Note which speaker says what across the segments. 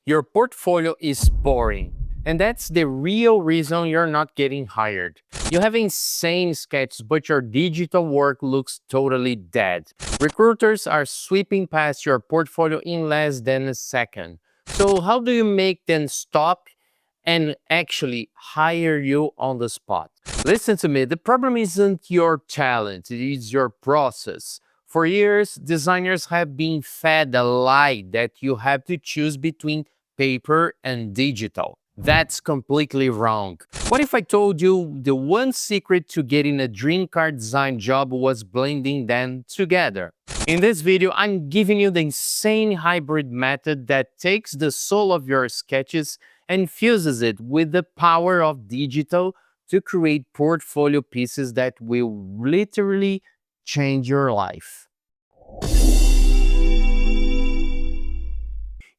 Speaker 1: Your portfolio is boring, and that's the real reason you're not getting hired. You have insane sketches, but your digital work looks totally dead. Recruiters are sweeping past your portfolio in less than a second. So, how do you make them stop and actually hire you on the spot? Listen to me, the problem isn't your talent, it is your process. For years, designers have been fed a lie that you have to choose between paper and digital. That's completely wrong. What if I told you the one secret to getting a dream car design job was blending them together? In this video, I'm giving you the insane hybrid method that takes the soul of your sketches and fuses it with the power of digital to create portfolio pieces that will literally change your life.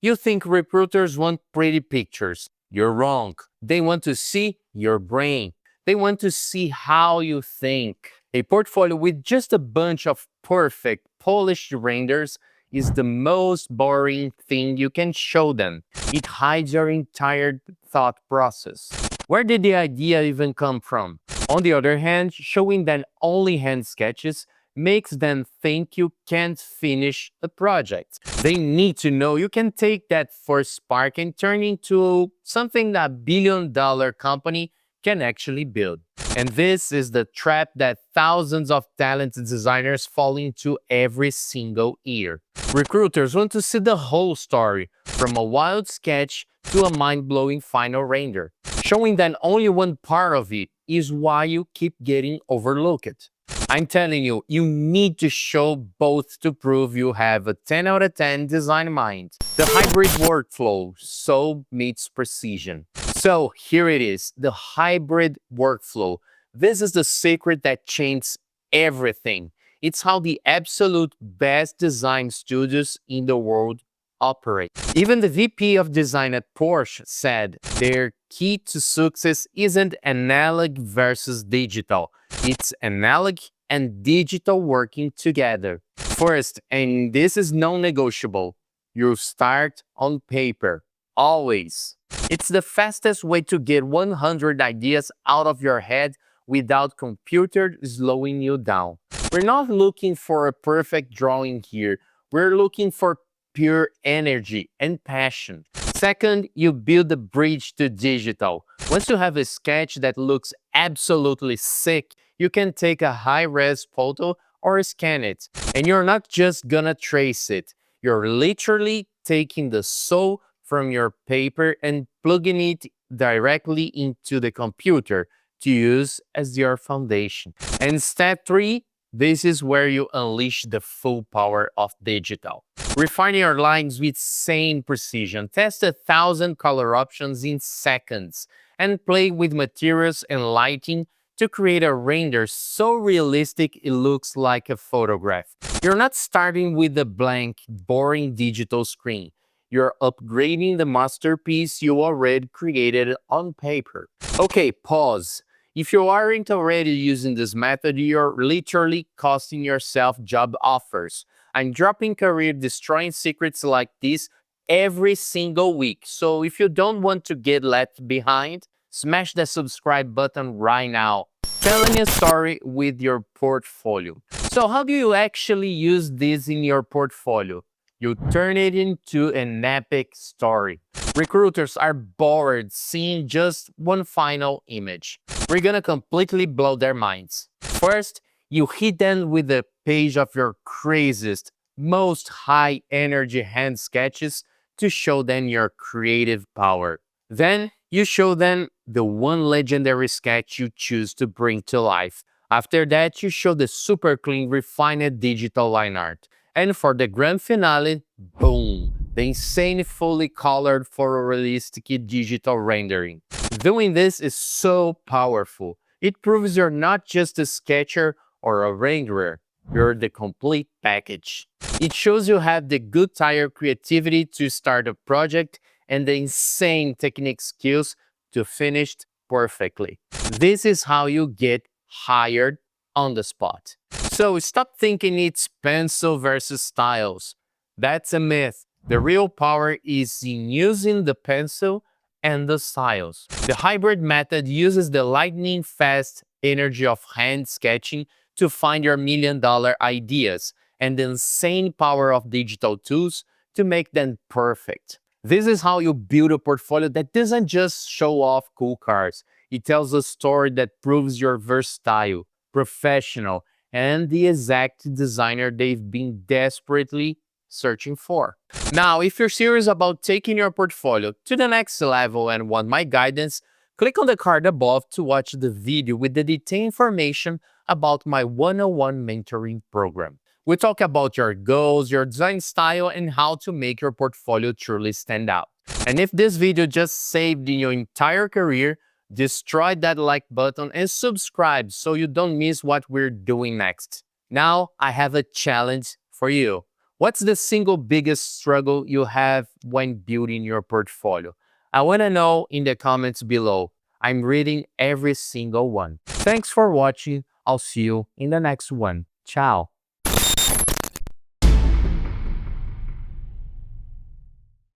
Speaker 1: You think recruiters want pretty pictures. You're wrong. They want to see your brain. They want to see how you think. A portfolio with just a bunch of perfect, polished renders is the most boring thing you can show them. It hides your entire thought process. Where did the idea even come from? On the other hand, showing them only hand sketches makes them think you can't finish a project. They need to know you can take that first spark and turn into something that $1 billion company can actually build. And this is the trap that thousands of talented designers fall into every single year. Recruiters want to see the whole story, from a wild sketch to a mind-blowing final render. Showing them only one part of it is why you keep getting overlooked. I'm telling you, you need to show both to prove you have a 10 out of 10 design mind. The hybrid workflow, soul meets precision. So here it is, the hybrid workflow. This is the secret that changes everything. It's how the absolute best design studios in the world operate. Even the VP of design at Porsche said their key to success isn't analog versus digital. It's analog and digital working together. First, and this is non-negotiable, you start on paper, always. It's the fastest way to get 100 ideas out of your head without computer slowing you down. We're not looking for a perfect drawing here. We're looking for pure energy and passion. Second, you build a bridge to digital. Once you have a sketch that looks absolutely sick, you can take a high-res photo or scan it. And you're not just gonna trace it. You're literally taking the soul from your paper and plugging it directly into the computer to use as your foundation. And step 3, this is where you unleash the full power of digital. Refine your lines with insane precision. Test 1,000 color options in seconds and play with materials and lighting to create a render so realistic it looks like a photograph. You're not starting with a blank, boring digital screen. You're upgrading the masterpiece you already created on paper. Okay, pause. If you aren't already using this method, you're literally costing yourself job offers. I'm dropping career-destroying secrets like this every single week. So if you don't want to get left behind, smash the subscribe button right now. Telling a story with your portfolio. So how do you actually use this in your portfolio? You turn it into an epic story. Recruiters are bored seeing just one final image. We're gonna completely blow their minds. First, you hit them with a page of your craziest, most high energy hand sketches to show them your creative power. Then, you show them the one legendary sketch you choose to bring to life. After that, you show the super clean, refined digital line art. And for the grand finale, boom, the insane fully colored photorealistic digital rendering. Doing this is so powerful. It proves you're not just a sketcher or a renderer, you're the complete package. It shows you have the good tire creativity to start a project and the insane technique skills to finish it perfectly. This is how you get hired on the spot. So stop thinking it's pencil versus styles. That's a myth. The real power is in using the pencil and the styles. The hybrid method uses the lightning fast energy of hand sketching to find your $1,000,000 ideas and the insane power of digital tools to make them perfect. This is how you build a portfolio that doesn't just show off cool cars. It tells a story that proves you're versatile, professional, and the exact designer they've been desperately searching for. Now, if you're serious about taking your portfolio to the next level and want my guidance, click on the card above to watch the video with the detailed information about my one-on-one mentoring program. We talk about your goals, your design style, and how to make your portfolio truly stand out. And if this video just saved your entire career, destroy that like button and subscribe so you don't miss what we're doing next. Now, I have a challenge for you. What's the single biggest struggle you have when building your portfolio? I want to know in the comments below. I'm reading every single one. Thanks for watching. I'll see you in the next one. Ciao.